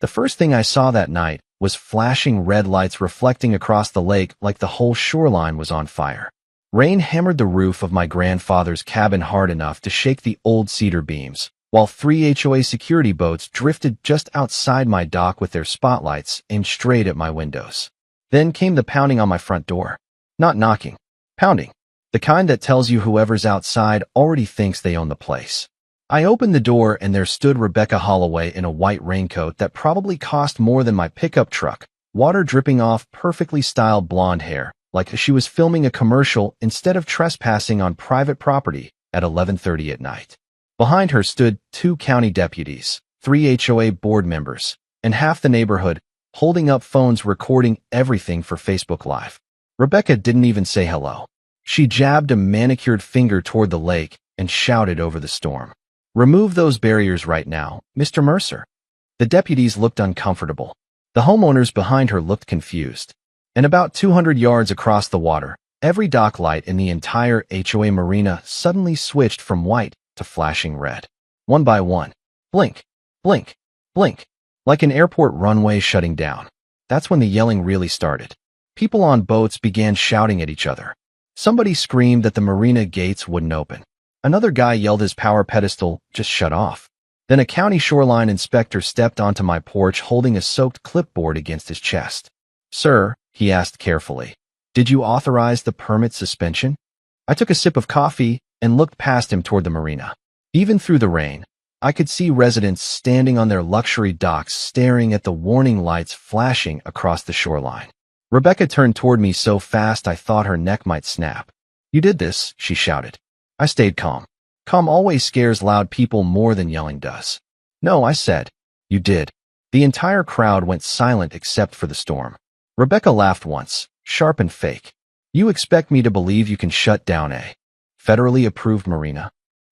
The first thing I saw that night was flashing red lights reflecting across the lake like the whole shoreline was on fire. Rain hammered the roof of my grandfather's cabin hard enough to shake the old cedar beams, while 3 HOA security boats drifted just outside my dock with their spotlights aimed straight at my windows. Then came the pounding on my front door. Not knocking, pounding. The kind that tells you whoever's outside already thinks they own the place. I opened the door and there stood Rebecca Holloway in a white raincoat that probably cost more than my pickup truck, water dripping off perfectly styled blonde hair, like she was filming a commercial instead of trespassing on private property at 11:30 at night. Behind her stood 2 county deputies, 3 HOA board members, and half the neighborhood, holding up phones recording everything for Facebook Live. Rebecca didn't even say hello. She jabbed a manicured finger toward the lake and shouted over the storm. "Remove those barriers right now, Mr. Mercer." The deputies looked uncomfortable. The homeowners behind her looked confused. And about 200 yards across the water, every dock light in the entire HOA marina suddenly switched from white to flashing red. One by one. Blink, blink, blink. Like an airport runway shutting down. That's when the yelling really started. People on boats began shouting at each other. Somebody screamed that the marina gates wouldn't open. Another guy yelled his power pedestal just shut off. Then a county shoreline inspector stepped onto my porch holding a soaked clipboard against his chest. "Sir," he asked carefully, "did you authorize the permit suspension?" I took a sip of coffee and looked past him toward the marina. Even through the rain, I could see residents standing on their luxury docks staring at the warning lights flashing across the shoreline. Rebecca turned toward me so fast I thought her neck might snap. "You did this," she shouted. I stayed calm. Calm always scares loud people more than yelling does. "No," I said. "You did." The entire crowd went silent except for the storm. Rebecca laughed once, sharp and fake. "You expect me to believe you can shut down a federally approved marina?"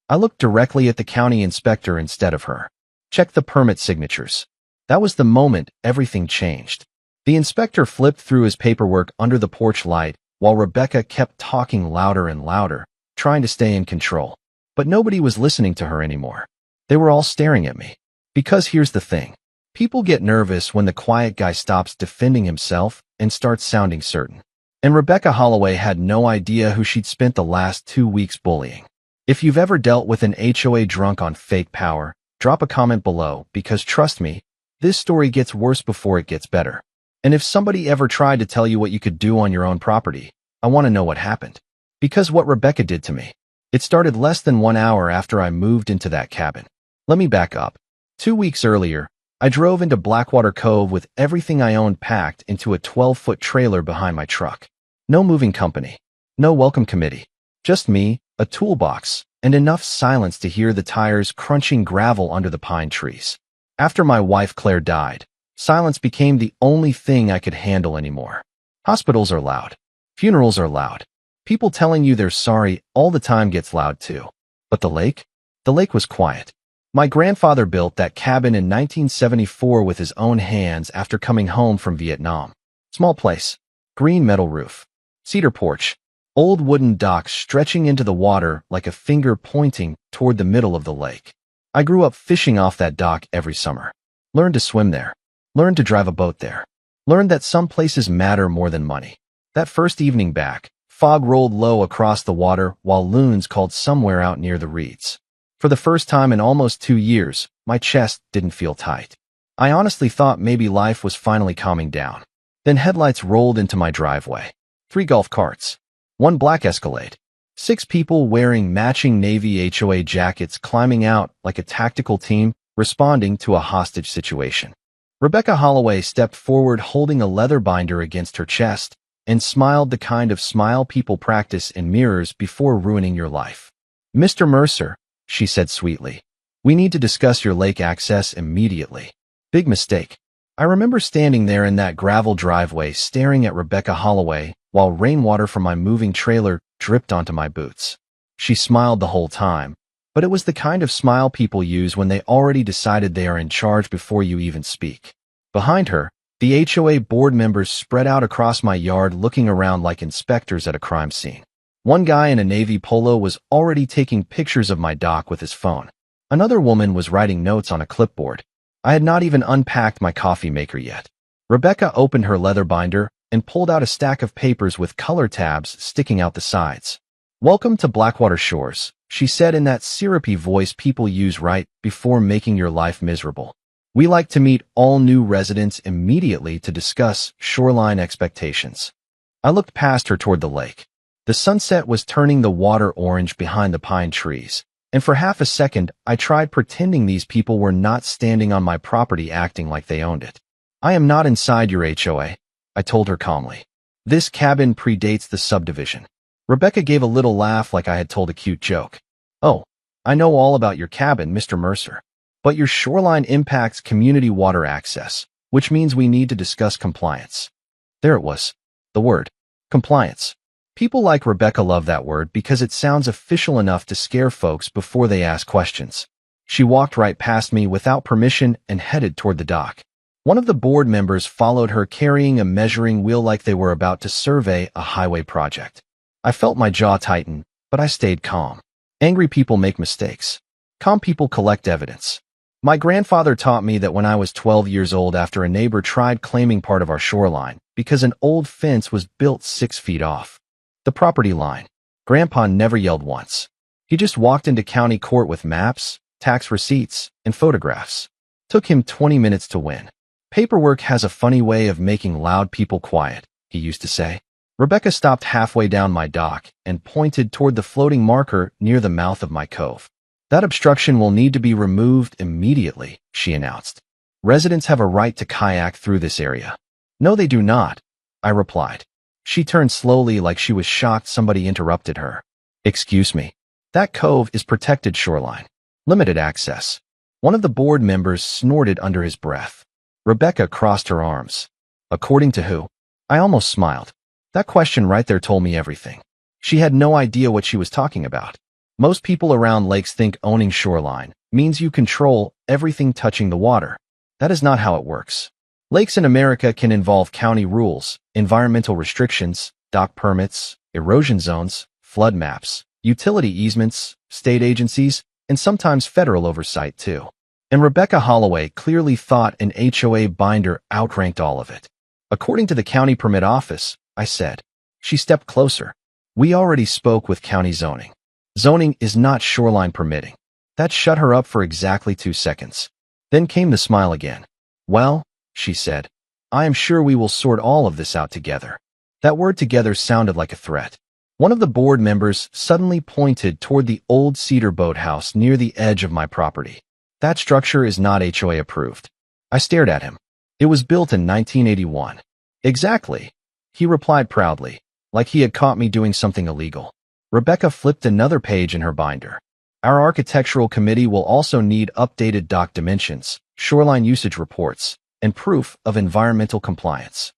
I looked directly at the county inspector instead of her. Check the permit signatures. That was the moment everything changed. The inspector flipped through his paperwork under the porch light while Rebecca kept talking louder and louder, trying to stay in control. But nobody was listening to her anymore. They were all staring at me. Because here's the thing. People get nervous when the quiet guy stops defending himself and starts sounding certain. And Rebecca Holloway had no idea who she'd spent the last 2 weeks bullying. If you've ever dealt with an HOA drunk on fake power, drop a comment below because trust me, this story gets worse before it gets better. And if somebody ever tried to tell you what you could do on your own property, I want to know what happened. Because what Rebecca did to me. It started less than 1 hour after I moved into that cabin. Let me back up. 2 weeks earlier, I drove into Blackwater Cove with everything I owned packed into a 12-foot trailer behind my truck. No moving company. No welcome committee. Just me, a toolbox, and enough silence to hear the tires crunching gravel under the pine trees. After my wife Claire died, silence became the only thing I could handle anymore. Hospitals are loud. Funerals are loud. People telling you they're sorry all the time gets loud too. But the lake? The lake was quiet. My grandfather built that cabin in 1974 with his own hands after coming home from Vietnam. Small place. Green metal roof. Cedar porch. Old wooden docks stretching into the water like a finger pointing toward the middle of the lake. I grew up fishing off that dock every summer. Learned to swim there. Learned to drive a boat there. Learned that some places matter more than money. That first evening back, fog rolled low across the water while loons called somewhere out near the reeds. For the first time in almost 2 years, my chest didn't feel tight. I honestly thought maybe life was finally calming down. Then headlights rolled into my driveway. 3 golf carts. 1 black Escalade. 6 people wearing matching Navy HOA jackets climbing out like a tactical team responding to a hostage situation. Rebecca Holloway stepped forward holding a leather binder against her chest and smiled the kind of smile people practice in mirrors before ruining your life. "Mr. Mercer," she said sweetly, "we need to discuss your lake access immediately." Big mistake. I remember standing there in that gravel driveway staring at Rebecca Holloway while rainwater from my moving trailer dripped onto my boots. She smiled the whole time, but it was the kind of smile people use when they already decided they are in charge before you even speak. Behind her, the HOA board members spread out across my yard looking around like inspectors at a crime scene. One guy in a navy polo was already taking pictures of my dock with his phone. Another woman was writing notes on a clipboard. I had not even unpacked my coffee maker yet. Rebecca opened her leather binder and pulled out a stack of papers with color tabs sticking out the sides. "Welcome to Blackwater Shores," she said in that syrupy voice people use right before making your life miserable. "We like to meet all new residents immediately to discuss shoreline expectations." I looked past her toward the lake. The sunset was turning the water orange behind the pine trees, and for half a second I tried pretending these people were not standing on my property acting like they owned it. "I am not inside your HOA," I told her calmly. "This cabin predates the subdivision." Rebecca gave a little laugh like I had told a cute joke. "Oh, I know all about your cabin, Mr. Mercer. But your shoreline impacts community water access, which means we need to discuss compliance." There it was. The word. Compliance. People like Rebecca love that word because it sounds official enough to scare folks before they ask questions. She walked right past me without permission and headed toward the dock. One of the board members followed her carrying a measuring wheel like they were about to survey a highway project. I felt my jaw tighten, but I stayed calm. Angry people make mistakes. Calm people collect evidence. My grandfather taught me that when I was 12 years old after a neighbor tried claiming part of our shoreline because an old fence was built 6 feet off the property line. Grandpa never yelled once. He just walked into county court with maps, tax receipts, and photographs. Took him 20 minutes to win. "Paperwork has a funny way of making loud people quiet," he used to say. Rebecca stopped halfway down my dock and pointed toward the floating marker near the mouth of my cove. "That obstruction will need to be removed immediately," she announced. "Residents have a right to kayak through this area." "No, they do not," I replied. She turned slowly like she was shocked somebody interrupted her. "Excuse me. That cove is protected shoreline. Limited access." One of the board members snorted under his breath. Rebecca crossed her arms. "According to who?" I almost smiled. That question right there told me everything. She had no idea what she was talking about. Most people around lakes think owning shoreline means you control everything touching the water. That is not how it works. Lakes in America can involve county rules, environmental restrictions, dock permits, erosion zones, flood maps, utility easements, state agencies, and sometimes federal oversight too. And Rebecca Holloway clearly thought an HOA binder outranked all of it. "According to the county permit office," I said. She stepped closer. "We already spoke with county zoning. Zoning is not shoreline permitting." That shut her up for exactly 2 seconds. Then came the smile again. "Well," she said, "I am sure we will sort all of this out together." That word "together" sounded like a threat. One of the board members suddenly pointed toward the old cedar boathouse near the edge of my property. "That structure is not HOA approved." I stared at him. "It was built in 1981. "Exactly," he replied proudly, like he had caught me doing something illegal. Rebecca flipped another page in her binder. "Our architectural committee will also need updated dock dimensions, shoreline usage reports, and proof of environmental compliance."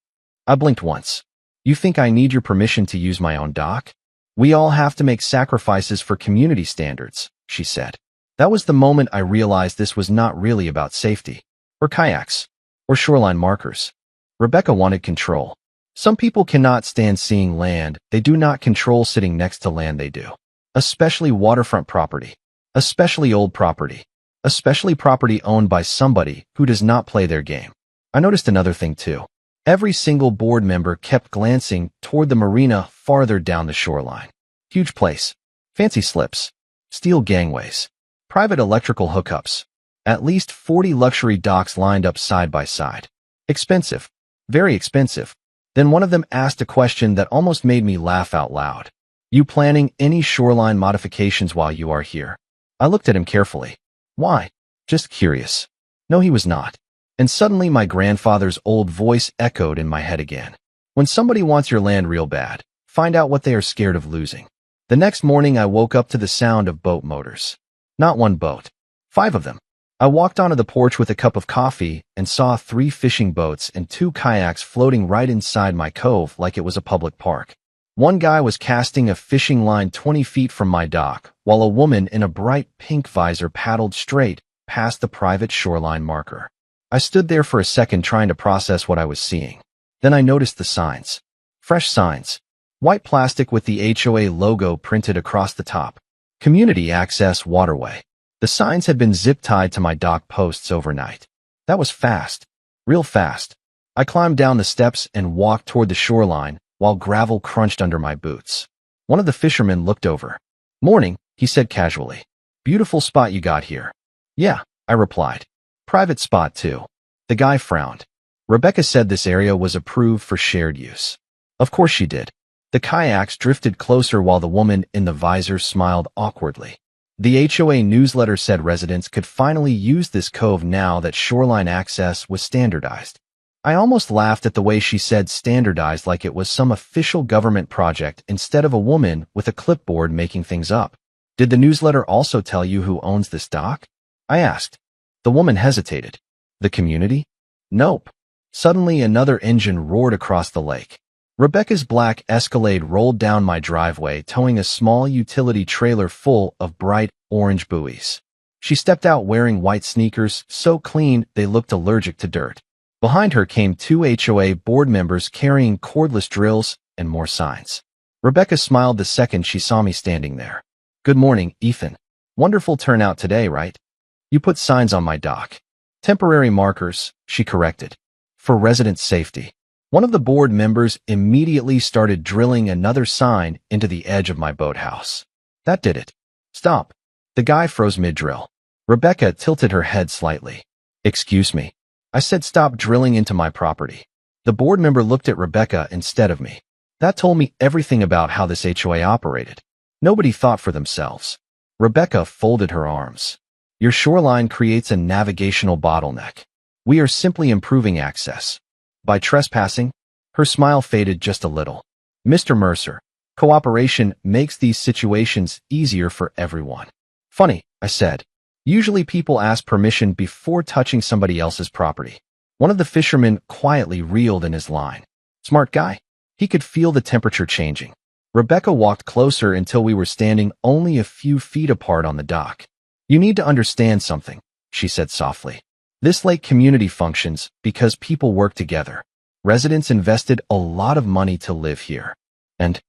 I blinked once. "You think I need your permission to use my own dock?" "We all have to make sacrifices for community standards," she said. That was the moment I realized this was not really about safety, or kayaks, or shoreline markers. Rebecca wanted control. Some people cannot stand seeing land they do not control sitting next to land they do. Especially waterfront property. Especially old property. Especially property owned by somebody who does not play their game. I noticed another thing too. Every single board member kept glancing toward the marina farther down the shoreline. Huge place. Fancy slips. Steel gangways. Private electrical hookups. At least 40 luxury docks lined up side by side. Expensive. Very expensive. Then one of them asked a question that almost made me laugh out loud. "You planning any shoreline modifications while you are here?" I looked at him carefully. "Why?" "Just curious." No, he was not. And suddenly my grandfather's old voice echoed in my head again. "When somebody wants your land real bad, find out what they are scared of losing." The next morning I woke up to the sound of boat motors. Not one boat. 5 of them. I walked onto the porch with a cup of coffee and saw 3 fishing boats and 2 kayaks floating right inside my cove like it was a public park. One guy was casting a fishing line 20 feet from my dock, while a woman in a bright pink visor paddled straight past the private shoreline marker. I stood there for a second trying to process what I was seeing. Then I noticed the signs. Fresh signs. White plastic with the HOA logo printed across the top. Community Access Waterway. The signs had been zip-tied to my dock posts overnight. That was fast. Real fast. I climbed down the steps and walked toward the shoreline while gravel crunched under my boots. One of the fishermen looked over. "Morning," he said casually. "Beautiful spot you got here." "Yeah," I replied. "Private spot too." The guy frowned. "Rebecca said this area was approved for shared use." Of course she did. The kayaks drifted closer while the woman in the visor smiled awkwardly. The HOA newsletter said residents could finally use this cove now that shoreline access was standardized. I almost laughed at the way she said standardized, like it was some official government project instead of a woman with a clipboard making things up. "Did the newsletter also tell you who owns this dock?" I asked. The woman hesitated. "The community?" "Nope." Suddenly another engine roared across the lake. Rebecca's black Escalade rolled down my driveway, towing a small utility trailer full of bright orange buoys. She stepped out wearing white sneakers, so clean they looked allergic to dirt. Behind her came two HOA board members carrying cordless drills and more signs. Rebecca smiled the second she saw me standing there. "Good morning, Ethan. Wonderful turnout today, right? You put signs on my dock." "Temporary markers," she corrected. "For resident safety." One of the board members immediately started drilling another sign into the edge of my boathouse. That did it. "Stop." The guy froze mid-drill. Rebecca tilted her head slightly. "Excuse me." I said, "Stop drilling into my property." The board member looked at Rebecca instead of me. That told me everything about how this HOA operated. Nobody thought for themselves. Rebecca folded her arms. "Your shoreline creates a navigational bottleneck. We are simply improving access. By trespassing?" Her smile faded just a little. "Mr. Mercer, cooperation makes these situations easier for everyone." "Funny," I said. "Usually people ask permission before touching somebody else's property." One of the fishermen quietly reeled in his line. Smart guy. He could feel the temperature changing. Rebecca walked closer until we were standing only a few feet apart on the dock. "You need to understand something," she said softly. "This lake community functions because people work together. Residents invested a lot of money to live here. And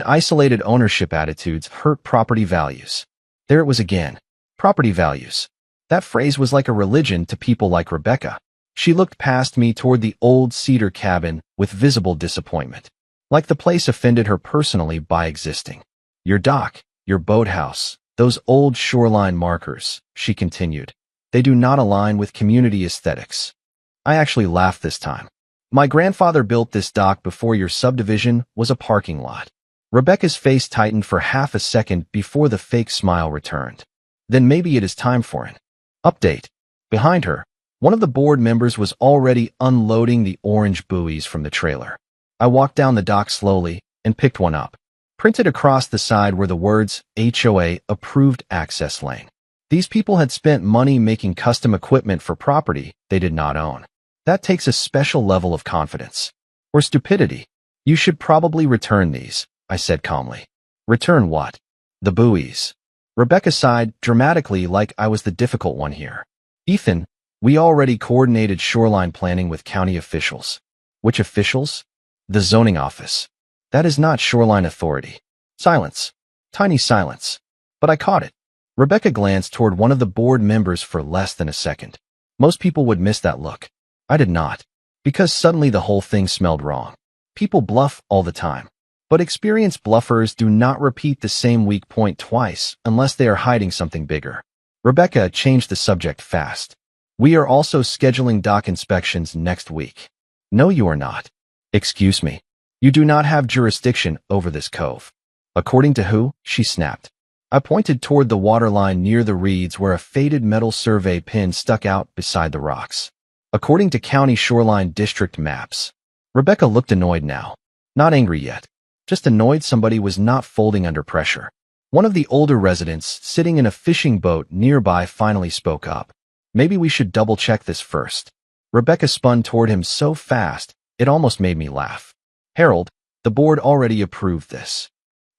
isolated ownership attitudes hurt property values." There it was again. Property values. That phrase was like a religion to people like Rebecca. She looked past me toward the old cedar cabin with visible disappointment. Like the place offended her personally by existing. "Your dock, your boathouse, those old shoreline markers," she continued. "They do not align with community aesthetics." I actually laughed this time. "My grandfather built this dock before your subdivision was a parking lot." Rebecca's face tightened for half a second before the fake smile returned. "Then maybe it is time for an update." Behind her, one of the board members was already unloading the orange buoys from the trailer. I walked down the dock slowly and picked one up. Printed across the side were the words HOA Approved Access Lane. These people had spent money making custom equipment for property they did not own. That takes a special level of confidence. Or stupidity. "You should probably return these," I said calmly. "Return what?" "The buoys." Rebecca sighed dramatically, like I was the difficult one here. "Ethan, we already coordinated shoreline planning with county officials." "Which officials?" "The zoning office." "That is not shoreline authority." Silence. Tiny silence. But I caught it. Rebecca glanced toward one of the board members for less than a second. Most people would miss that look. I did not. Because suddenly the whole thing smelled wrong. People bluff all the time. But experienced bluffers do not repeat the same weak point twice unless they are hiding something bigger. Rebecca changed the subject fast. "We are also scheduling dock inspections next week." "No, you are not." "Excuse me. You do not have jurisdiction over this cove." "According to who?" she snapped. I pointed toward the waterline near the reeds where a faded metal survey pin stuck out beside the rocks. "According to county shoreline district maps." Rebecca looked annoyed now. Not angry yet. Just annoyed somebody was not folding under pressure. One of the older residents sitting in a fishing boat nearby finally spoke up. "Maybe we should double-check this first." Rebecca spun toward him so fast, it almost made me laugh. "Harold, the board already approved this."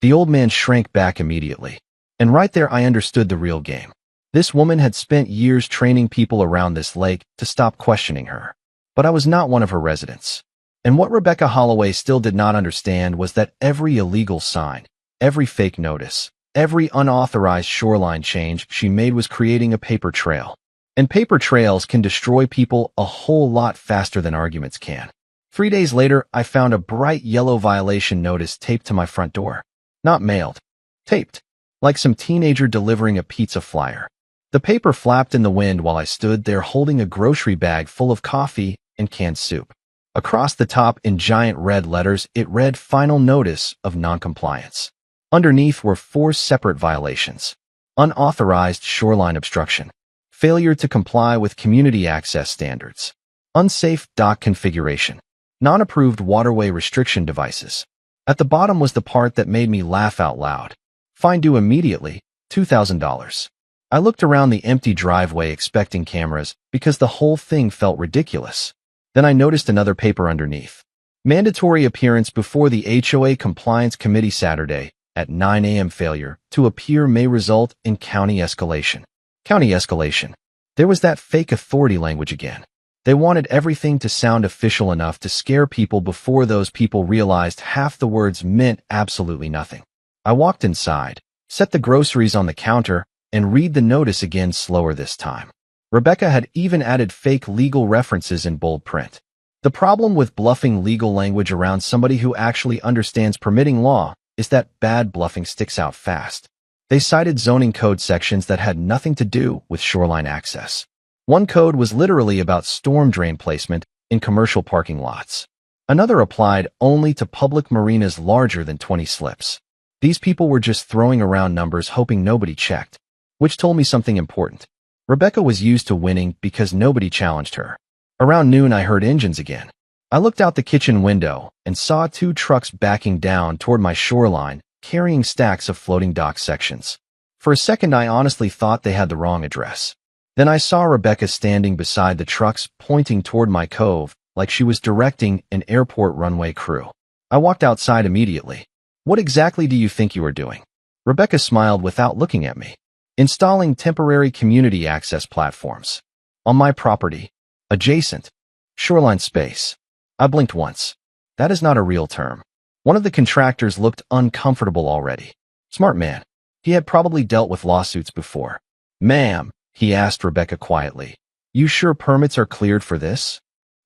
The old man shrank back immediately. And right there I understood the real game. This woman had spent years training people around this lake to stop questioning her. But I was not one of her residents. And what Rebecca Holloway still did not understand was that every illegal sign, every fake notice, every unauthorized shoreline change she made was creating a paper trail. And paper trails can destroy people a whole lot faster than arguments can. 3 days later, I found a bright yellow violation notice taped to my front door. Not mailed. Taped. Like some teenager delivering a pizza flyer. The paper flapped in the wind while I stood there holding a grocery bag full of coffee and canned soup. Across the top in giant red letters, it read Final Notice of Noncompliance. Underneath were 4 separate violations. Unauthorized shoreline obstruction. Failure to comply with community access standards. Unsafe dock configuration. Non-approved waterway restriction devices. At the bottom was the part that made me laugh out loud. Fine due immediately, $2,000. I looked around the empty driveway expecting cameras because the whole thing felt ridiculous. Then I noticed another paper underneath. Mandatory appearance before the HOA Compliance Committee Saturday at 9 a.m. Failure to appear may result in county escalation. County escalation. There was that fake authority language again. They wanted everything to sound official enough to scare people before those people realized half the words meant absolutely nothing. I walked inside, set the groceries on the counter, and read the notice again slower this time. Rebecca had even added fake legal references in bold print. The problem with bluffing legal language around somebody who actually understands permitting law is that bad bluffing sticks out fast. They cited zoning code sections that had nothing to do with shoreline access. One code was literally about storm drain placement in commercial parking lots. Another applied only to public marinas larger than 20 slips. These people were just throwing around numbers hoping nobody checked, which told me something important. Rebecca was used to winning because nobody challenged her. Around noon, I heard engines again. I looked out the kitchen window and saw 2 trucks backing down toward my shoreline, carrying stacks of floating dock sections. For a second, I honestly thought they had the wrong address. Then I saw Rebecca standing beside the trucks, pointing toward my cove, like she was directing an airport runway crew. I walked outside immediately. What exactly do you think you are doing? Rebecca smiled without looking at me. Installing temporary community access platforms. On my property. Adjacent. Shoreline space. I blinked once. That is not a real term. One of the contractors looked uncomfortable already. Smart man. He had probably dealt with lawsuits before. Ma'am, he asked Rebecca quietly. You sure permits are cleared for this?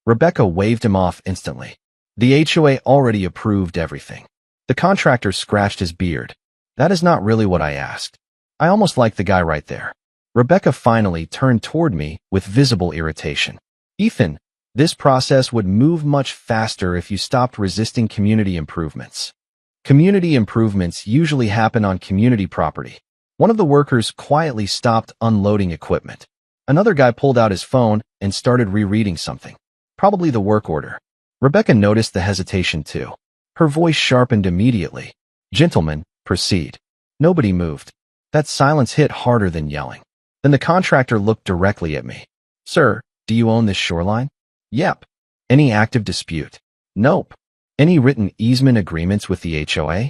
Rebecca waved him off instantly. The HOA already approved everything. The contractor scratched his beard. That is not really what I asked. I almost liked the guy right there. Rebecca finally turned toward me with visible irritation. Ethan, this process would move much faster if you stopped resisting community improvements. Community improvements usually happen on community property. One of the workers quietly stopped unloading equipment. Another guy pulled out his phone and started rereading something. Probably the work order. Rebecca noticed the hesitation too. Her voice sharpened immediately. Gentlemen, proceed. Nobody moved. That silence hit harder than yelling. Then the contractor looked directly at me. Sir, do you own this shoreline? Yep. Any active dispute? Nope. Any written easement agreements with the HOA?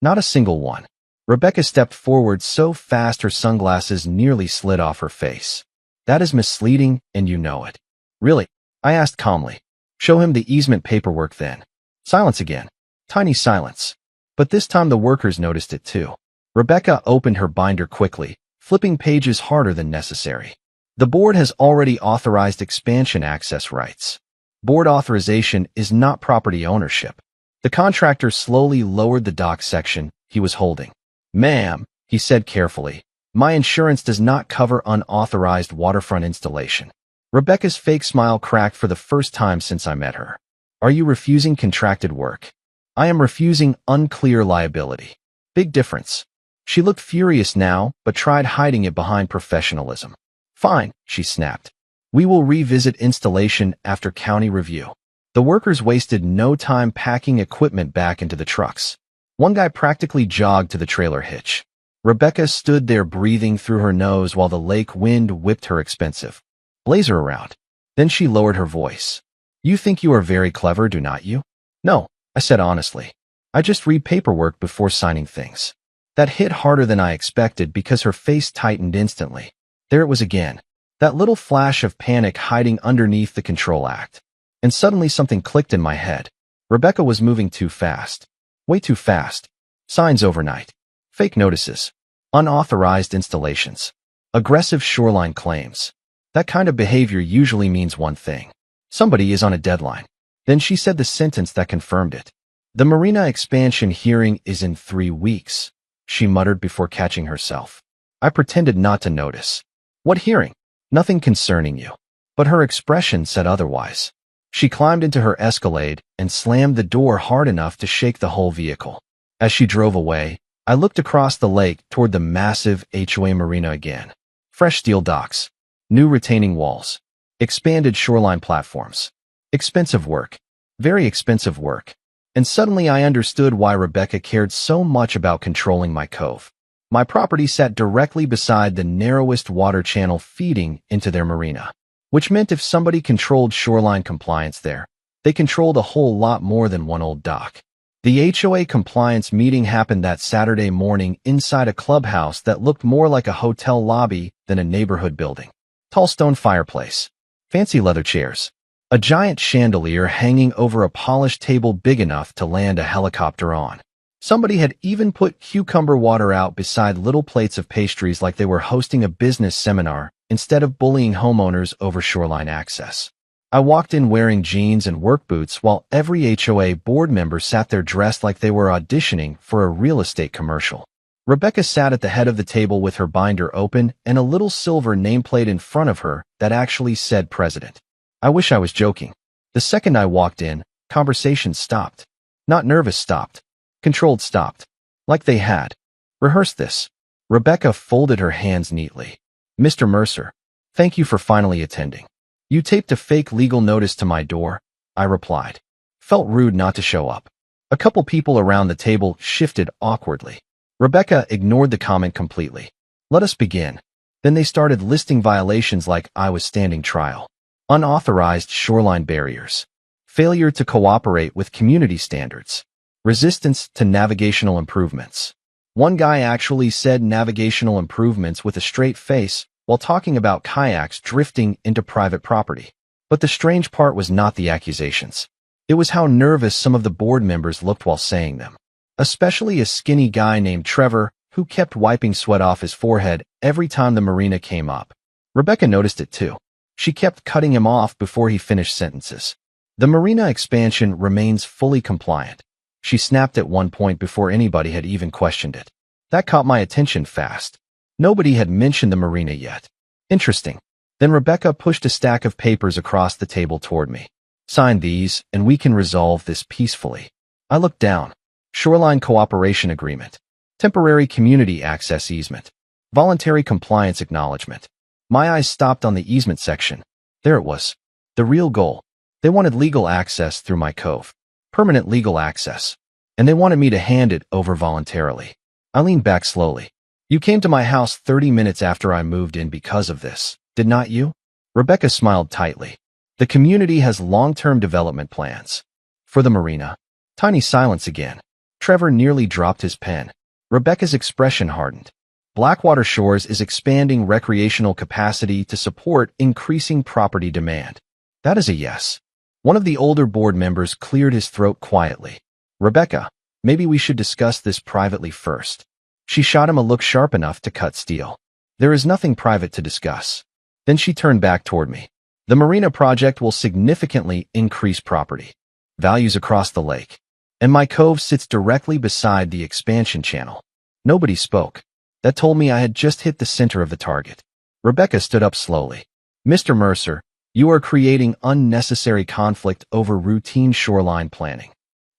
Not a single one. Rebecca stepped forward so fast her sunglasses nearly slid off her face. That is misleading, and you know it. Really? I asked calmly. Show him the easement paperwork then. Silence again. Tiny silence. But this time the workers noticed it too. Rebecca opened her binder quickly, flipping pages harder than necessary. The board has already authorized expansion access rights. Board authorization is not property ownership. The contractor slowly lowered the dock section he was holding. Ma'am, he said carefully, my insurance does not cover unauthorized waterfront installation. Rebecca's fake smile cracked for the first time since I met her. Are you refusing contracted work? I am refusing unclear liability. Big difference. She looked furious now, but tried hiding it behind professionalism. Fine, she snapped. We will revisit installation after county review. The workers wasted no time packing equipment back into the trucks. One guy practically jogged to the trailer hitch. Rebecca stood there breathing through her nose while the lake wind whipped her expensive blazer around. Then she lowered her voice. You think you are very clever, do not you? No, I said honestly. I just read paperwork before signing things. That hit harder than I expected because her face tightened instantly. There it was again, that little flash of panic hiding underneath the Control Act. And suddenly something clicked in my head. Rebecca was moving too fast. Way too fast. Signs overnight. Fake notices. Unauthorized installations. Aggressive shoreline claims. That kind of behavior usually means one thing. Somebody is on a deadline. Then she said the sentence that confirmed it. The marina expansion hearing is in 3 weeks, she muttered before catching herself. I pretended not to notice. What hearing? Nothing concerning you. But her expression said otherwise. She climbed into her Escalade and slammed the door hard enough to shake the whole vehicle. As she drove away, I looked across the lake toward the massive HOA marina again. Fresh steel docks, new retaining walls, expanded shoreline platforms. Expensive work. Very expensive work. And suddenly I understood why Rebecca cared so much about controlling my cove. My property sat directly beside the narrowest water channel feeding into their marina, which meant if somebody controlled shoreline compliance there, they controlled a whole lot more than one old dock. The HOA compliance meeting happened that Saturday morning inside a clubhouse that looked more like a hotel lobby than a neighborhood building. Tall stone fireplace, fancy leather chairs, a giant chandelier hanging over a polished table big enough to land a helicopter on. Somebody had even put cucumber water out beside little plates of pastries like they were hosting a business seminar instead of bullying homeowners over shoreline access. I walked in wearing jeans and work boots while every HOA board member sat there dressed like they were auditioning for a real estate commercial. Rebecca sat at the head of the table with her binder open and a little silver nameplate in front of her that actually said President. I wish I was joking. The second I walked in, conversation stopped. Not nervous stopped. Controlled stopped. Like they had rehearsed this. Rebecca folded her hands neatly. Mr. Mercer, thank you for finally attending. You taped a fake legal notice to my door, I replied. Felt rude not to show up. A couple people around the table shifted awkwardly. Rebecca ignored the comment completely. Let us begin. Then they started listing violations like I was standing trial. Unauthorized shoreline barriers. Failure to cooperate with community standards. Resistance to navigational improvements. One guy actually said navigational improvements with a straight face while talking about kayaks drifting into private property. But the strange part was not the accusations. It was how nervous some of the board members looked while saying them. Especially a skinny guy named Trevor who kept wiping sweat off his forehead every time the marina came up. Rebecca noticed it too. She kept cutting him off before he finished sentences. The marina expansion remains fully compliant. She snapped at one point before anybody had even questioned it. That caught my attention fast. Nobody had mentioned the marina yet. Interesting. Then Rebecca pushed a stack of papers across the table toward me. Sign these, and we can resolve this peacefully. I looked down. Shoreline Cooperation Agreement. Temporary Community Access Easement. Voluntary Compliance Acknowledgement. My eyes stopped on the easement section. There it was. The real goal. They wanted legal access through my cove. Permanent legal access. And they wanted me to hand it over voluntarily. I leaned back slowly. You came to my house 30 minutes after I moved in because of this, did not you? Rebecca smiled tightly. The community has long-term development plans. For the marina. Tiny silence again. Trevor nearly dropped his pen. Rebecca's expression hardened. Blackwater Shores is expanding recreational capacity to support increasing property demand. That is a yes. One of the older board members cleared his throat quietly. Rebecca, maybe we should discuss this privately first. She shot him a look sharp enough to cut steel. There is nothing private to discuss. Then she turned back toward me. The marina project will significantly increase property values across the lake. And my cove sits directly beside the expansion channel. Nobody spoke. That told me I had just hit the center of the target. Rebecca stood up slowly. Mr. Mercer, you are creating unnecessary conflict over routine shoreline planning.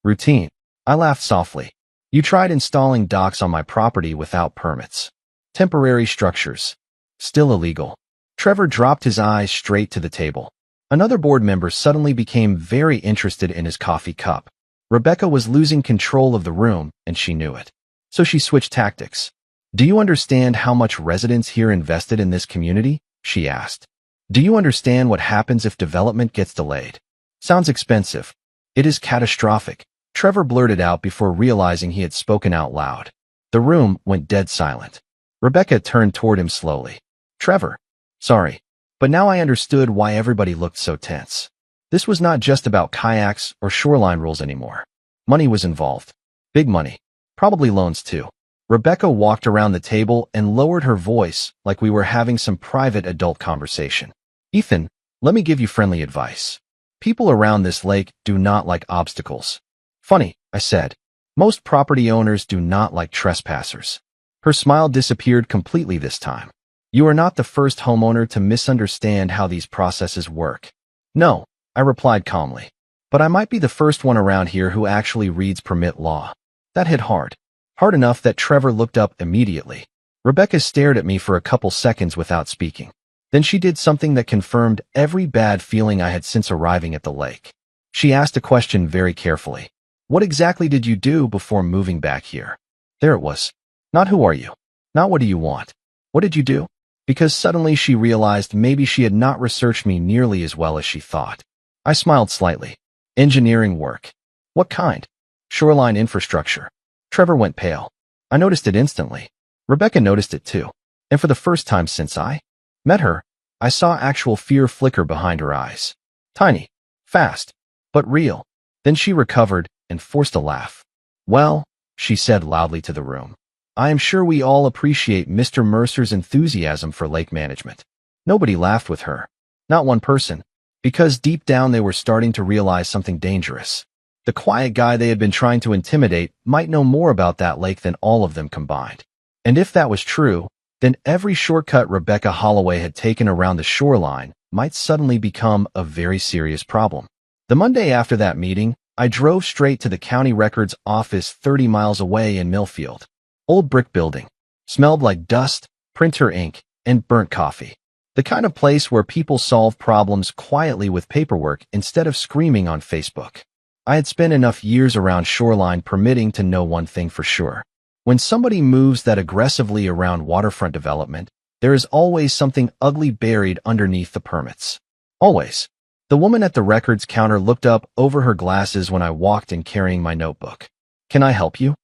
Routine. I laughed softly. You tried installing docks on my property without permits. Temporary structures. Still illegal. Trevor dropped his eyes straight to the table. Another board member suddenly became very interested in his coffee cup. Rebecca was losing control of the room, and she knew it. So she switched tactics. Do you understand how much residents here invested in this community? She asked. Do you understand what happens if development gets delayed? Sounds expensive. It is catastrophic. Trevor blurted out before realizing he had spoken out loud. The room went dead silent. Rebecca turned toward him slowly. Trevor. Sorry. But now I understood why everybody looked so tense. This was not just about kayaks or shoreline rules anymore. Money was involved. Big money. Probably loans too. Rebecca walked around the table and lowered her voice like we were having some private adult conversation. Ethan, let me give you friendly advice. People around this lake do not like obstacles. Funny, I said. Most property owners do not like trespassers. Her smile disappeared completely this time. You are not the first homeowner to misunderstand how these processes work. No, I replied calmly. But I might be the first one around here who actually reads permit law. That hit hard. Hard enough that Trevor looked up immediately. Rebecca stared at me for a couple seconds without speaking. Then she did something that confirmed every bad feeling I had since arriving at the lake. She asked a question very carefully. What exactly did you do before moving back here? There it was. Not who are you? Not what do you want? What did you do? Because suddenly she realized maybe she had not researched me nearly as well as she thought. I smiled slightly. Engineering work. What kind? Shoreline infrastructure. Trevor went pale. I noticed it instantly. Rebecca noticed it too. And for the first time since I met her, I saw actual fear flicker behind her eyes. Tiny, fast, but real. Then she recovered and forced a laugh. Well, she said loudly to the room, I am sure we all appreciate Mr. Mercer's enthusiasm for lake management. Nobody laughed with her. Not one person. Because deep down they were starting to realize something dangerous. The quiet guy they had been trying to intimidate might know more about that lake than all of them combined. And if that was true, then every shortcut Rebecca Holloway had taken around the shoreline might suddenly become a very serious problem. The Monday after that meeting, I drove straight to the county records office 30 miles away in Millfield. Old brick building. Smelled like dust, printer ink, and burnt coffee. The kind of place where people solve problems quietly with paperwork instead of screaming on Facebook. I had spent enough years around shoreline permitting to know one thing for sure. When somebody moves that aggressively around waterfront development, there is always something ugly buried underneath the permits. Always. The woman at the records counter looked up over her glasses when I walked in carrying my notebook. Can I help you?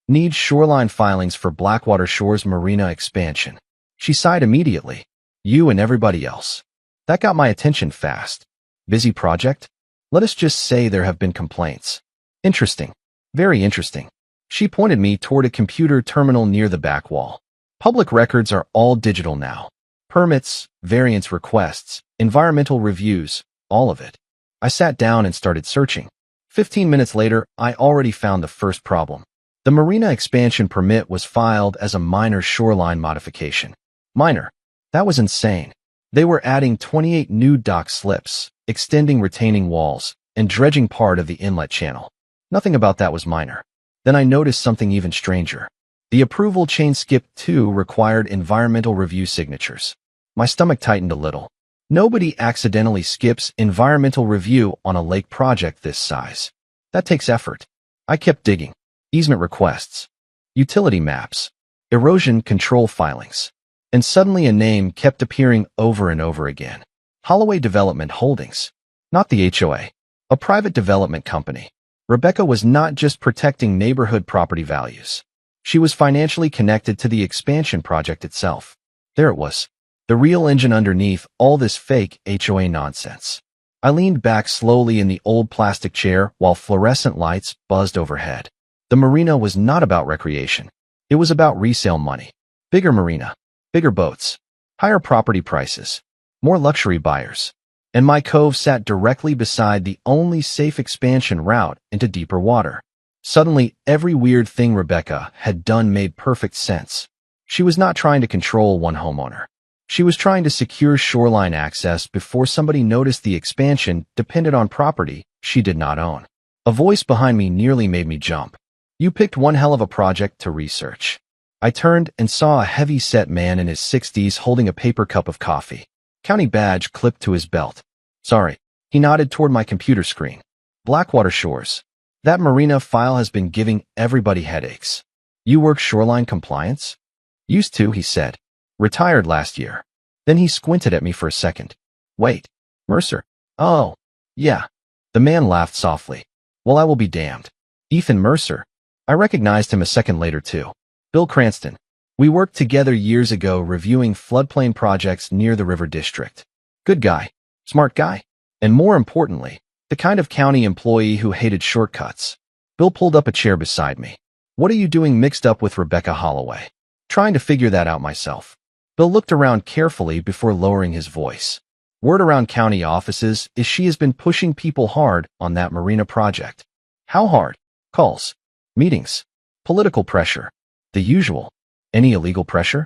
Need shoreline filings for Blackwater Shores Marina expansion. She sighed immediately. You and everybody else. That got my attention fast. Busy project? Let us just say there have been complaints. Interesting. Very interesting. She pointed me toward a computer terminal near the back wall. Public records are all digital now. Permits, variance requests, environmental reviews, all of it. I sat down and started searching. 15 minutes later, I already found the first problem. The marina expansion permit was filed as a minor shoreline modification. Minor. That was insane. They were adding 28 new dock slips, extending retaining walls, and dredging part of the inlet channel. Nothing about that was minor. Then I noticed something even stranger. The approval chain skip 2 required environmental review signatures. My stomach tightened a little. Nobody accidentally skips environmental review on a lake project this size. That takes effort. I kept digging. Easement requests. Utility maps. Erosion control filings. And suddenly a name kept appearing over and over again. Holloway Development Holdings. Not the HOA. A private development company. Rebecca was not just protecting neighborhood property values. She was financially connected to the expansion project itself. There it was. The real engine underneath all this fake HOA nonsense. I leaned back slowly in the old plastic chair while fluorescent lights buzzed overhead. The marina was not about recreation. It was about resale money. Bigger marina. Bigger boats. Higher property prices. More luxury buyers. And my cove sat directly beside the only safe expansion route into deeper water. Suddenly, every weird thing Rebecca had done made perfect sense. She was not trying to control one homeowner. She was trying to secure shoreline access before somebody noticed the expansion depended on property she did not own. A voice behind me nearly made me jump. You picked one hell of a project to research. I turned and saw a heavy-set man in his 60s holding a paper cup of coffee. County badge clipped to his belt. Sorry. He nodded toward my computer screen. Blackwater Shores. That marina file has been giving everybody headaches. You work shoreline compliance? Used to, he said. Retired last year. Then he squinted at me for a second. Wait. Mercer? Oh. Yeah. The man laughed softly. Well, I will be damned. Ethan Mercer. I recognized him a second later, too. Bill Cranston. We worked together years ago reviewing floodplain projects near the River District. Good guy. Smart guy. And more importantly, the kind of county employee who hated shortcuts. Bill pulled up a chair beside me. What are you doing mixed up with Rebecca Holloway? Trying to figure that out myself. Bill looked around carefully before lowering his voice. Word around county offices is she has been pushing people hard on that marina project. How hard? Calls, meetings, political pressure, the usual. Any illegal pressure?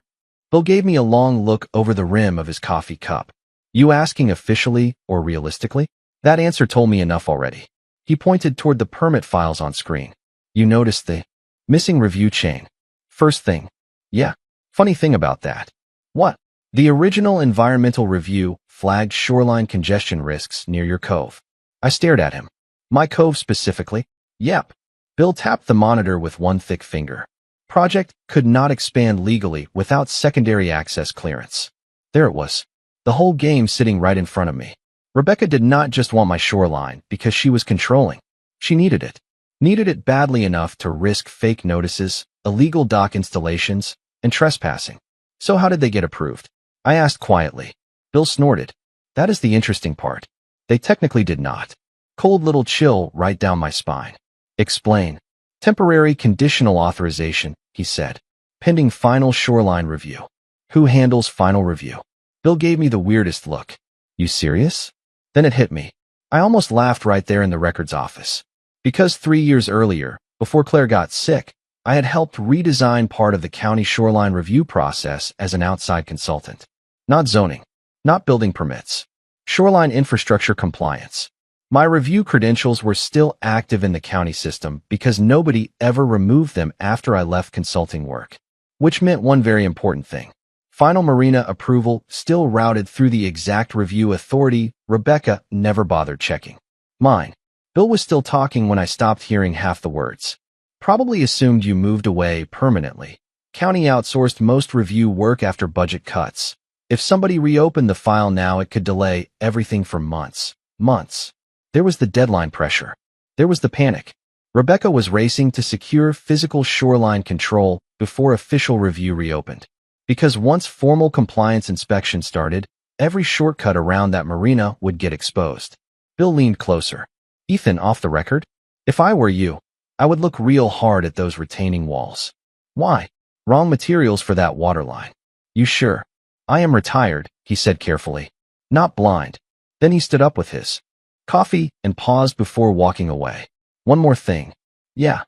Bill gave me a long look over the rim of his coffee cup. You asking officially or realistically? That answer told me enough already. He pointed toward the permit files on screen. You noticed the missing review chain. First thing. Yeah. Funny thing about that. What? The original environmental review flagged shoreline congestion risks near your cove. I stared at him. My cove specifically? Yep. Bill tapped the monitor with one thick finger. Project could not expand legally without secondary access clearance. There it was. The whole game sitting right in front of me. Rebecca did not just want my shoreline because she was controlling. She needed it. Needed it badly enough to risk fake notices, illegal dock installations, and trespassing. So how did they get approved? I asked quietly. Bill snorted. That is the interesting part. They technically did not. Cold little chill right down my spine. Explain. Temporary conditional authorization, he said. Pending final shoreline review. Who handles final review? Bill gave me the weirdest look. You serious? Then it hit me. I almost laughed right there in the records office. Because 3 years earlier, before Claire got sick, I had helped redesign part of the county shoreline review process as an outside consultant. Not zoning. Not building permits. Shoreline infrastructure compliance. My review credentials were still active in the county system because nobody ever removed them after I left consulting work. Which meant one very important thing. Final marina approval still routed through the exact review authority Rebecca never bothered checking. Mine. Bill was still talking when I stopped hearing half the words. Probably assumed you moved away permanently. County outsourced most review work after budget cuts. If somebody reopened the file now, it could delay everything for months. Months. There was the deadline pressure. There was the panic. Rebecca was racing to secure physical shoreline control before official review reopened. Because once formal compliance inspection started, every shortcut around that marina would get exposed. Bill leaned closer. Ethan, off the record? If I were you, I would look real hard at those retaining walls. Why? Wrong materials for that waterline. You sure? I am retired, he said carefully. Not blind. Then he stood up with his coffee and paused before walking away. One more thing. Yeah.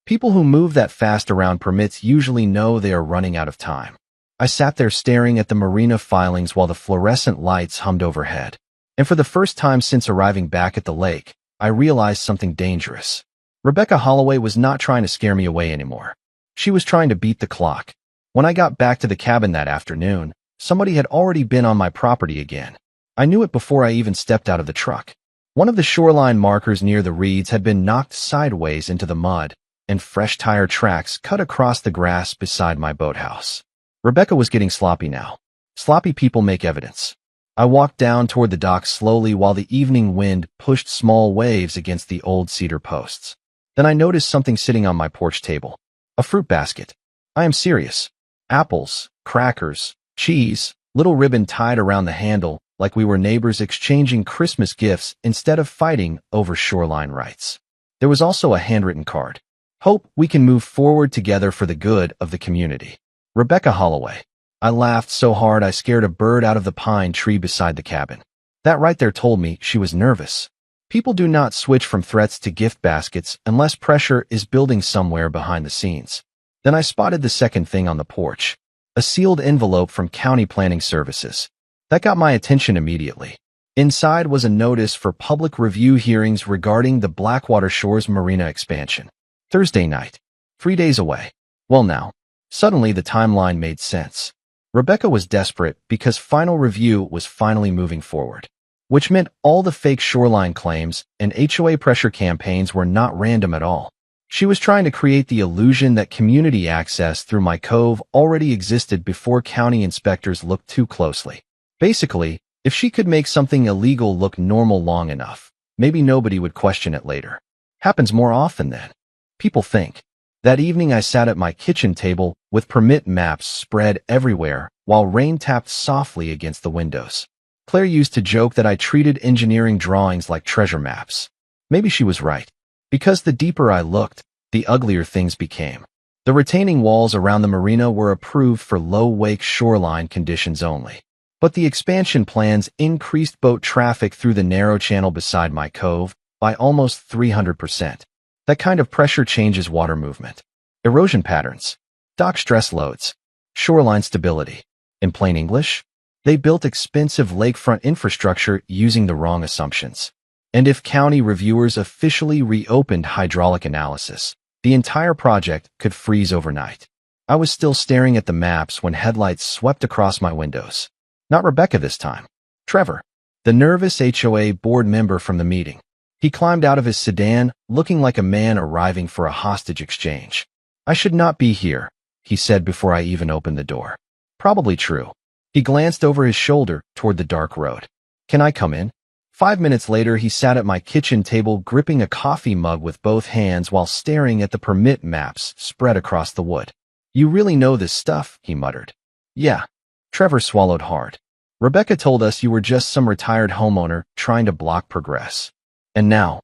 People who move that fast around permits usually know they are running out of time. I sat there staring at the marina filings while the fluorescent lights hummed overhead. And for the first time since arriving back at the lake, I realized something dangerous. Rebecca Holloway was not trying to scare me away anymore. She was trying to beat the clock. When I got back to the cabin that afternoon, somebody had already been on my property again. I knew it before I even stepped out of the truck. One of the shoreline markers near the reeds had been knocked sideways into the mud, and fresh tire tracks cut across the grass beside my boathouse. Rebecca was getting sloppy now. Sloppy people make evidence. I walked down toward the dock slowly while the evening wind pushed small waves against the old cedar posts. Then I noticed something sitting on my porch table. A fruit basket. I am serious. Apples, crackers, cheese, little ribbon tied around the handle like we were neighbors exchanging Christmas gifts instead of fighting over shoreline rights. There was also a handwritten card. Hope we can move forward together for the good of the community. Rebecca Holloway. I laughed so hard I scared a bird out of the pine tree beside the cabin. That right there told me she was nervous. People do not switch from threats to gift baskets unless pressure is building somewhere behind the scenes. Then I spotted the second thing on the porch. A sealed envelope from County Planning Services. That got my attention immediately. Inside was a notice for public review hearings regarding the Blackwater Shores Marina expansion. Thursday night. 3 days away. Well now, suddenly the timeline made sense. Rebecca was desperate because final review was finally moving forward, which meant all the fake shoreline claims and HOA pressure campaigns were not random at all. She was trying to create the illusion that community access through my cove already existed before county inspectors looked too closely. Basically, if she could make something illegal look normal long enough, maybe nobody would question it later. Happens more often than people think. That evening I sat at my kitchen table with permit maps spread everywhere while rain tapped softly against the windows. Claire used to joke that I treated engineering drawings like treasure maps. Maybe she was right. Because the deeper I looked, the uglier things became. The retaining walls around the marina were approved for low-wake shoreline conditions only. But the expansion plans increased boat traffic through the narrow channel beside my cove by almost 300%. That kind of pressure changes water movement, erosion patterns, dock stress loads, shoreline stability. In plain English, they built expensive lakefront infrastructure using the wrong assumptions. And if county reviewers officially reopened hydraulic analysis, the entire project could freeze overnight. I was still staring at the maps when headlights swept across my windows. Not Rebecca this time. Trevor, the nervous HOA board member from the meeting. He climbed out of his sedan, looking like a man arriving for a hostage exchange. "I should not be here," he said before I even opened the door. Probably true. He glanced over his shoulder toward the dark road. "Can I come in?" 5 minutes later, he sat at my kitchen table gripping a coffee mug with both hands while staring at the permit maps spread across the wood. "You really know this stuff," he muttered. "Yeah." Trevor swallowed hard. "Rebecca told us you were just some retired homeowner trying to block progress. And now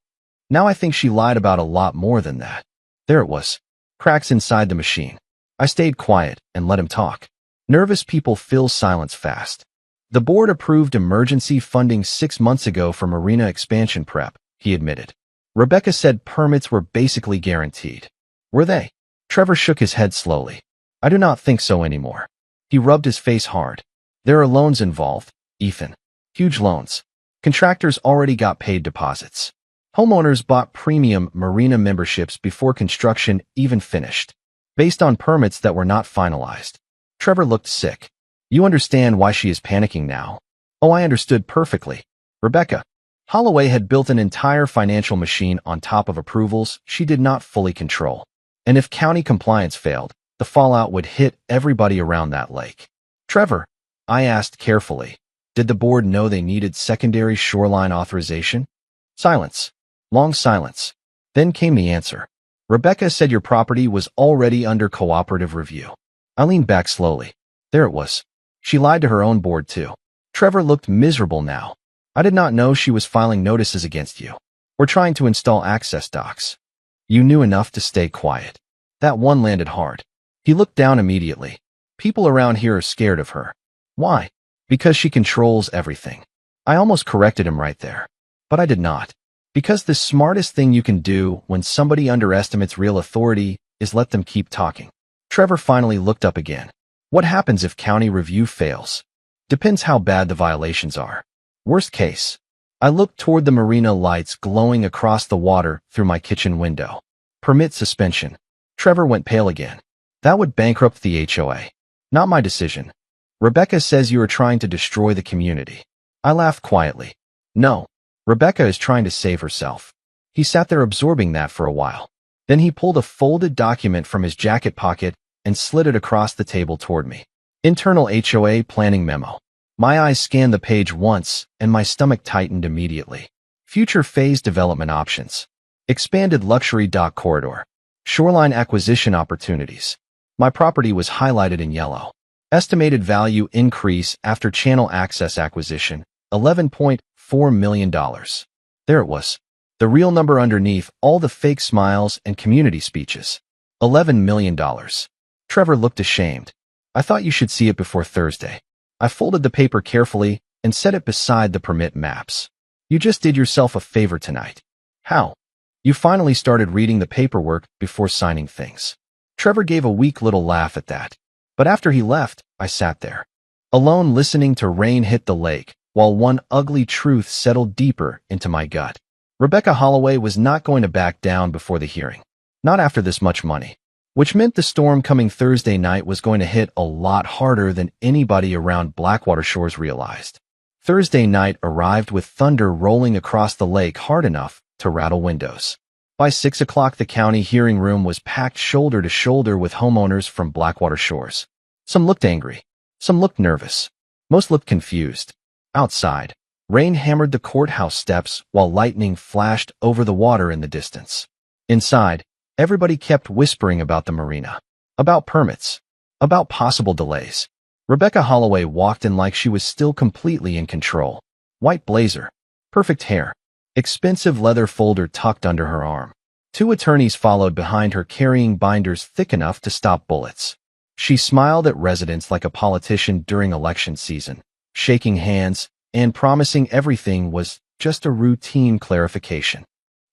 I think she lied about a lot more than that." There it was. Cracks inside the machine. I stayed quiet and let him talk. Nervous people fill silence fast. "The board approved emergency funding 6 months ago for marina expansion prep," he admitted. "Rebecca said permits were basically guaranteed." "Were they?" Trevor shook his head slowly. "I do not think so anymore." He rubbed his face hard. "There are loans involved, Ethan. Huge loans. Contractors already got paid deposits. Homeowners bought premium marina memberships before construction even finished, based on permits that were not finalized." Trevor looked sick. "You understand why she is panicking now?" "Oh, I understood perfectly. Rebecca Holloway had built an entire financial machine on top of approvals she did not fully control. And if county compliance failed, the fallout would hit everybody around that lake." "Trevor," I asked carefully, "did the board know they needed secondary shoreline authorization?" Silence. Long silence. Then came the answer. "Rebecca said your property was already under cooperative review." I leaned back slowly. There it was. She lied to her own board too. Trevor looked miserable now. "I did not know she was filing notices against you, or trying to install access docks." "You knew enough to stay quiet." That one landed hard. He looked down immediately. "People around here are scared of her." "Why?" "Because she controls everything." I almost corrected him right there. But I did not. Because the smartest thing you can do when somebody underestimates real authority is let them keep talking. Trevor finally looked up again. "What happens if county review fails?" "Depends how bad the violations are. Worst case." I looked toward the marina lights glowing across the water through my kitchen window. "Permit suspension." Trevor went pale again. "That would bankrupt the HOA. Not my decision." "Rebecca says you are trying to destroy the community." I laughed quietly. "No. Rebecca is trying to save herself." He sat there absorbing that for a while. Then he pulled a folded document from his jacket pocket and slid it across the table toward me. "Internal HOA planning memo." My eyes scanned the page once, and my stomach tightened immediately. "Future phase development options. Expanded luxury dock corridor. Shoreline acquisition opportunities." My property was highlighted in yellow. Estimated value increase after channel access acquisition, $11.4 million. There it was. The real number underneath all the fake smiles and community speeches. $11 million. Trevor looked ashamed. "I thought you should see it before Thursday." I folded the paper carefully and set it beside the permit maps. "You just did yourself a favor tonight." "How?" "You finally started reading the paperwork before signing things." Trevor gave a weak little laugh at that. But after he left, I sat there, alone listening to rain hit the lake, while one ugly truth settled deeper into my gut. Rebecca Holloway was not going to back down before the hearing. Not after this much money. Which meant the storm coming Thursday night was going to hit a lot harder than anybody around Blackwater Shores realized. Thursday night arrived with thunder rolling across the lake hard enough to rattle windows. By 6 o'clock, the county hearing room was packed shoulder to shoulder with homeowners from Blackwater Shores. Some looked angry. Some looked nervous. Most looked confused. Outside, rain hammered the courthouse steps while lightning flashed over the water in the distance. Inside, everybody kept whispering about the marina, about permits, about possible delays. Rebecca Holloway walked in like she was still completely in control. White blazer, perfect hair, expensive leather folder tucked under her arm. 2 attorneys followed behind her carrying binders thick enough to stop bullets. She smiled at residents like a politician during election season, shaking hands, and promising everything was just a routine clarification.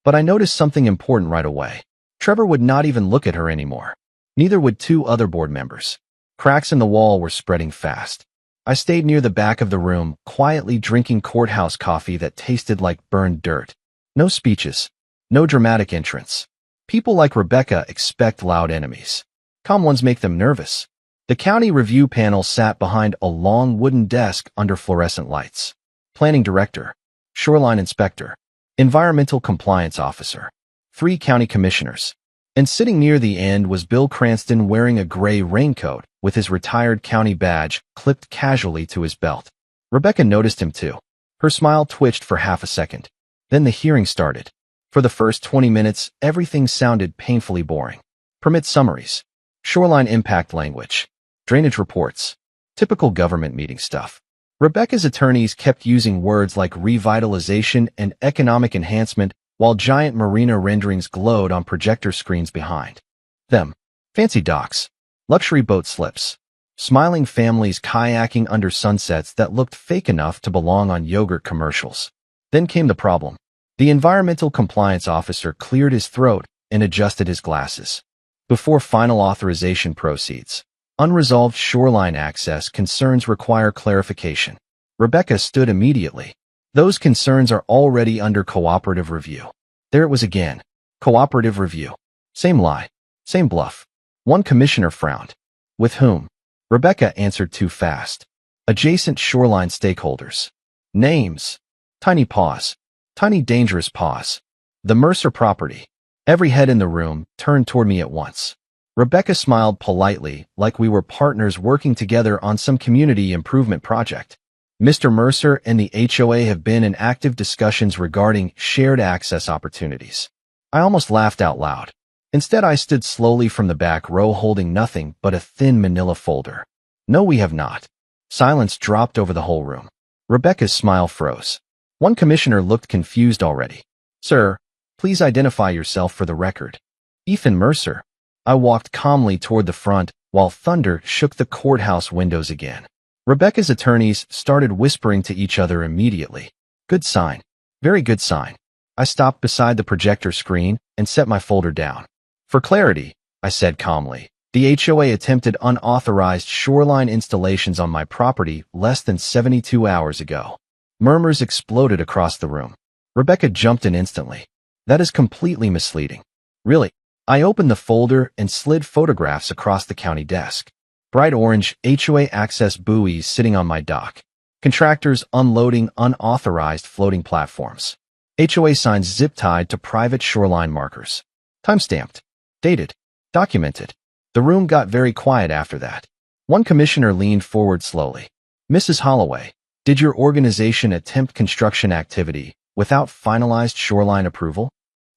But I noticed something important right away. Trevor would not even look at her anymore. Neither would two other board members. Cracks in the wall were spreading fast. I stayed near the back of the room, quietly drinking courthouse coffee that tasted like burned dirt. No speeches. No dramatic entrance. People like Rebecca expect loud enemies. Calm ones make them nervous. The county review panel sat behind a long wooden desk under fluorescent lights. Planning director, shoreline inspector, environmental compliance officer, 3 county commissioners. And sitting near the end was Bill Cranston wearing a gray raincoat with his retired county badge clipped casually to his belt. Rebecca noticed him too. Her smile twitched for half a second. Then the hearing started. For the first 20 minutes, everything sounded painfully boring. Permit summaries, shoreline impact language, drainage reports, typical government meeting stuff. Rebecca's attorneys kept using words like revitalization and economic enhancement while giant marina renderings glowed on projector screens behind them. Fancy docks, luxury boat slips, smiling families kayaking under sunsets that looked fake enough to belong on yogurt commercials. Then came the problem. The environmental compliance officer cleared his throat and adjusted his glasses. Before final authorization proceeds, unresolved shoreline access concerns require clarification. Rebecca stood immediately. Those concerns are already under cooperative review. There it was again. Cooperative review. Same lie. Same bluff. One commissioner frowned. With whom? Rebecca answered too fast. Adjacent shoreline stakeholders. Names. Tiny pause. Tiny dangerous pause. The Mercer property. Every head in the room turned toward me at once. Rebecca smiled politely, like we were partners working together on some community improvement project. Mr. Mercer and the HOA have been in active discussions regarding shared access opportunities. I almost laughed out loud. Instead, I stood slowly from the back row holding nothing but a thin manila folder. No, we have not. Silence dropped over the whole room. Rebecca's smile froze. One commissioner looked confused already. Sir, please identify yourself for the record. Ethan Mercer. I walked calmly toward the front while thunder shook the courthouse windows again. Rebecca's attorneys started whispering to each other immediately. Good sign. Very good sign. I stopped beside the projector screen and set my folder down. For clarity, I said calmly, the HOA attempted unauthorized shoreline installations on my property less than 72 hours ago. Murmurs exploded across the room. Rebecca jumped in instantly. That is completely misleading. Really? I opened the folder and slid photographs across the county desk. Bright orange HOA access buoys sitting on my dock. Contractors unloading unauthorized floating platforms. HOA signs zip-tied to private shoreline markers. Time-stamped. Dated. Documented. The room got very quiet after that. One commissioner leaned forward slowly. Mrs. Holloway, did your organization attempt construction activity without finalized shoreline approval?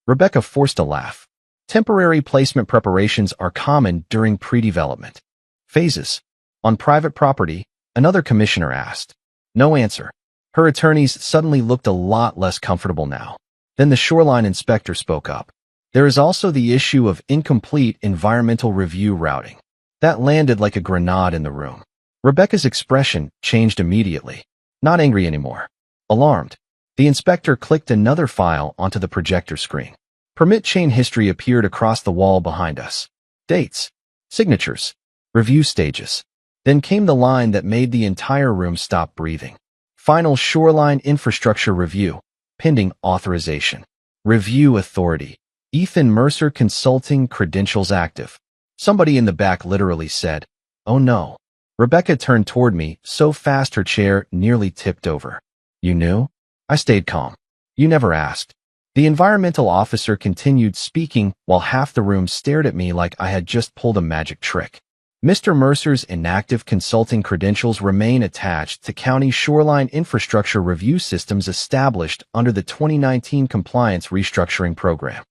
Rebecca forced a laugh. Temporary placement preparations are common during pre-development phases. On private property, another commissioner asked. No answer. Her attorneys suddenly looked a lot less comfortable now. Then the shoreline inspector spoke up. There is also the issue of incomplete environmental review routing. That landed like a grenade in the room. Rebecca's expression changed immediately. Not angry anymore. Alarmed. The inspector clicked another file onto the projector screen. Permit chain history appeared across the wall behind us. Dates. Signatures. Review stages. Then came the line that made the entire room stop breathing. Final shoreline infrastructure review. Pending authorization. Review authority. Ethan Mercer Consulting credentials active. Somebody in the back literally said, "Oh no." Rebecca turned toward me so fast her chair nearly tipped over. You knew? I stayed calm. You never asked. The environmental officer continued speaking while half the room stared at me like I had just pulled a magic trick. Mr. Mercer's inactive consulting credentials remain attached to county shoreline infrastructure review systems established under the 2019 Compliance Restructuring Program.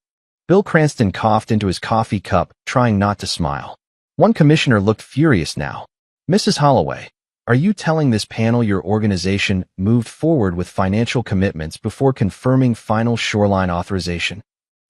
Bill Cranston coughed into his coffee cup, trying not to smile. One commissioner looked furious now. Mrs. Holloway, are you telling this panel your organization moved forward with financial commitments before confirming final shoreline authorization?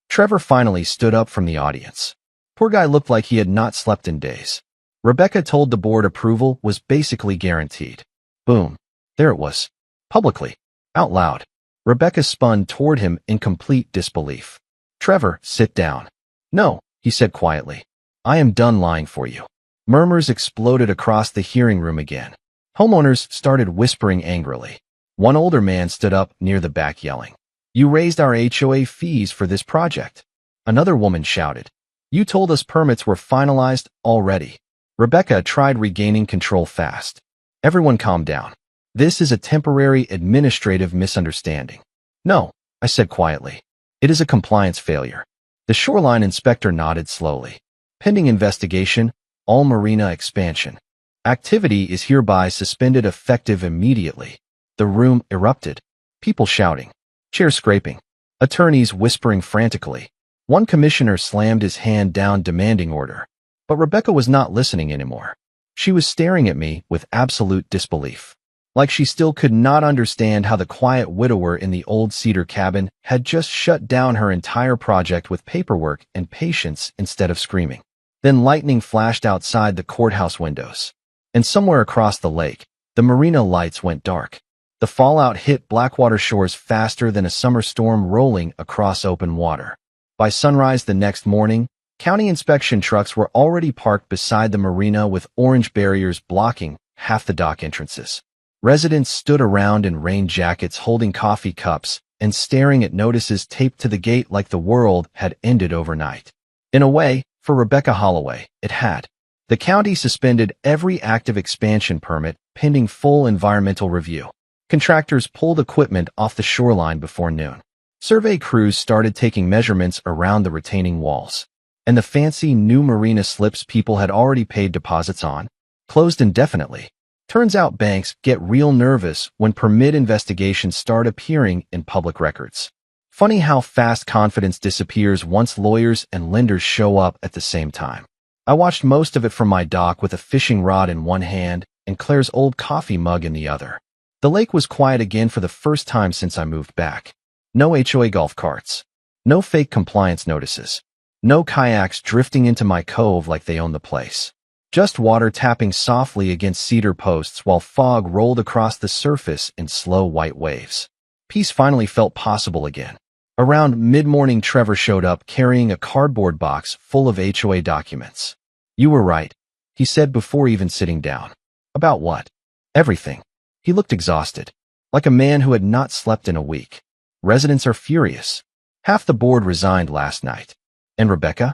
Trevor finally stood up from the audience. Poor guy looked like he had not slept in days. Rebecca told the board approval was basically guaranteed. Boom. There it was. Publicly. Out loud. Rebecca spun toward him in complete disbelief. Trevor, sit down. No, he said quietly. I am done lying for you. Murmurs exploded across the hearing room again. Homeowners started whispering angrily. One older man stood up near the back yelling, "You raised our HOA fees for this project." Another woman shouted, "You told us permits were finalized already." Rebecca tried regaining control fast. Everyone calmed down. This is a temporary administrative misunderstanding. No, I said quietly. It is a compliance failure. The shoreline inspector nodded slowly. Pending investigation, all marina expansion. Activity is hereby suspended effective immediately. The room erupted. People shouting. Chairs scraping. Attorneys whispering frantically. One commissioner slammed his hand down demanding order. But Rebecca was not listening anymore. She was staring at me with absolute disbelief. Like she still could not understand how the quiet widower in the old cedar cabin had just shut down her entire project with paperwork and patience instead of screaming. Then lightning flashed outside the courthouse windows. And somewhere across the lake, the marina lights went dark. The fallout hit Blackwater shores faster than a summer storm rolling across open water. By sunrise the next morning, county inspection trucks were already parked beside the marina with orange barriers blocking half the dock entrances. Residents stood around in rain jackets holding coffee cups and staring at notices taped to the gate like the world had ended overnight. In a way, for Rebecca Holloway, it had. The county suspended every active expansion permit pending full environmental review. Contractors pulled equipment off the shoreline before noon. Survey crews started taking measurements around the retaining walls. And the fancy new marina slips people had already paid deposits on closed indefinitely. Turns out banks get real nervous when permit investigations start appearing in public records. Funny how fast confidence disappears once lawyers and lenders show up at the same time. I watched most of it from my dock with a fishing rod in one hand and Claire's old coffee mug in the other. The lake was quiet again for the first time since I moved back. No HOA golf carts. No fake compliance notices. No kayaks drifting into my cove like they own the place. Just water tapping softly against cedar posts while fog rolled across the surface in slow white waves. Peace finally felt possible again. Around mid-morning, Trevor showed up carrying a cardboard box full of HOA documents. "You were right," he said before even sitting down. "About what?" "Everything." He looked exhausted, like a man who had not slept in a week. "Residents are furious. Half the board resigned last night." "And Rebecca?"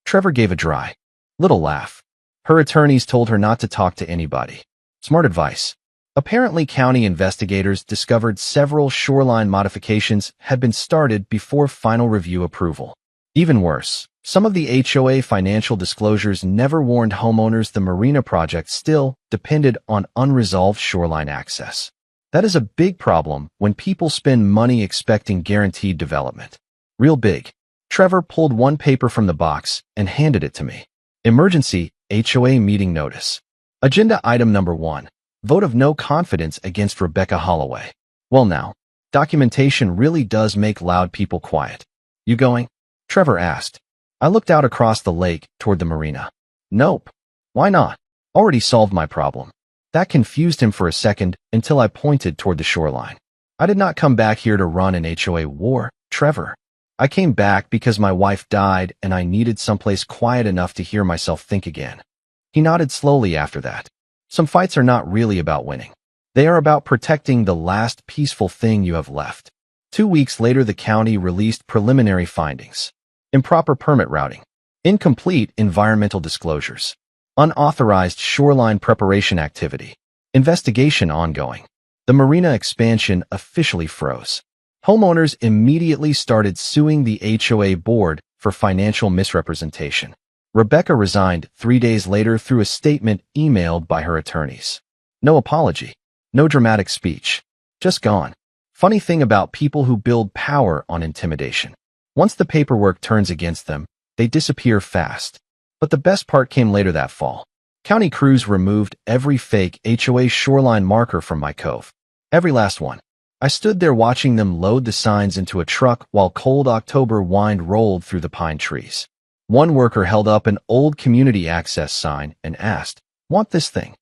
Trevor gave a dry, little laugh. "Her attorneys told her not to talk to anybody." Smart advice. Apparently, county investigators discovered several shoreline modifications had been started before final review approval. Even worse, some of the HOA financial disclosures never warned homeowners the marina project still depended on unresolved shoreline access. That is a big problem when people spend money expecting guaranteed development. Real big. Trevor pulled one paper from the box and handed it to me. Emergency HOA meeting notice. Agenda item number 1. Vote of no confidence against Rebecca Holloway. Well now, documentation really does make loud people quiet. "You going?" Trevor asked. I looked out across the lake toward the marina. "Nope. Why not? Already solved my problem." That confused him for a second until I pointed toward the shoreline. "I did not come back here to run an HOA war, Trevor. I came back because my wife died and I needed someplace quiet enough to hear myself think again." He nodded slowly after that. Some fights are not really about winning. They are about protecting the last peaceful thing you have left. 2 weeks later, the county released preliminary findings. Improper permit routing. Incomplete environmental disclosures. Unauthorized shoreline preparation activity. Investigation ongoing. The marina expansion officially froze. Homeowners immediately started suing the HOA board for financial misrepresentation. Rebecca resigned 3 days later through a statement emailed by her attorneys. No apology. No dramatic speech. Just gone. Funny thing about people who build power on intimidation. Once the paperwork turns against them, they disappear fast. But the best part came later that fall. County crews removed every fake HOA shoreline marker from my cove. Every last one. I stood there watching them load the signs into a truck while cold October wind rolled through the pine trees. One worker held up an old community access sign and asked, "Want this thing?"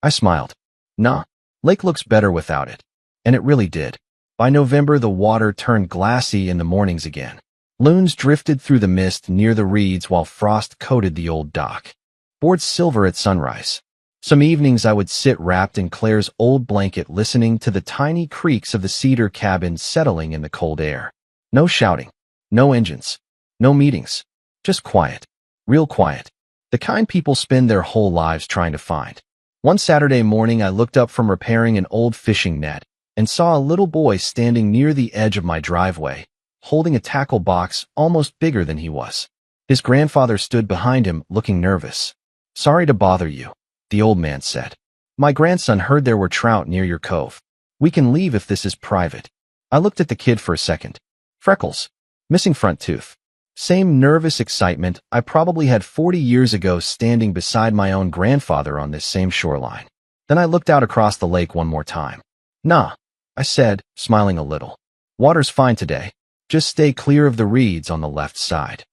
I smiled. "Nah. Lake looks better without it. And it really did. By November, the water turned glassy in the mornings again. Loons drifted through the mist near the reeds while frost coated the old dock. Boards silver at sunrise. Some evenings I would sit wrapped in Claire's old blanket listening to the tiny creaks of the cedar cabin settling in the cold air. No shouting. No engines. No meetings. Just quiet. Real quiet. The kind people spend their whole lives trying to find. One Saturday morning I looked up from repairing an old fishing net and saw a little boy standing near the edge of my driveway, holding a tackle box almost bigger than he was. His grandfather stood behind him, looking nervous. "Sorry to bother you," the old man said. "My grandson heard there were trout near your cove. We can leave if this is private." I looked at the kid for a second. Freckles. Missing front tooth. Same nervous excitement I probably had 40 years ago standing beside my own grandfather on this same shoreline. Then I looked out across the lake one more time. "Nah," I said, smiling a little. "Water's fine today. Just stay clear of the reeds on the left side."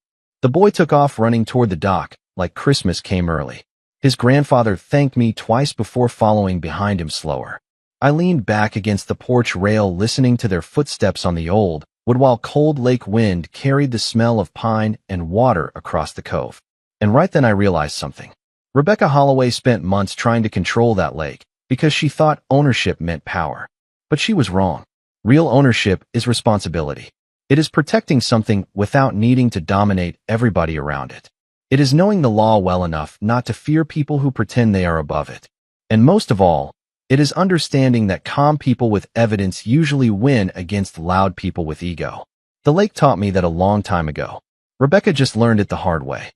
The boy took off running toward the dock, like Christmas came early. His grandfather thanked me twice before following behind him slower. I leaned back against the porch rail listening to their footsteps on the old wood while cold lake wind carried the smell of pine and water across the cove. And right then I realized something. Rebecca Holloway spent months trying to control that lake because she thought ownership meant power. But she was wrong. Real ownership is responsibility. It is protecting something without needing to dominate everybody around it. It is knowing the law well enough not to fear people who pretend they are above it. And most of all, it is understanding that calm people with evidence usually win against loud people with ego. The lake taught me that a long time ago. Rebecca just learned it the hard way.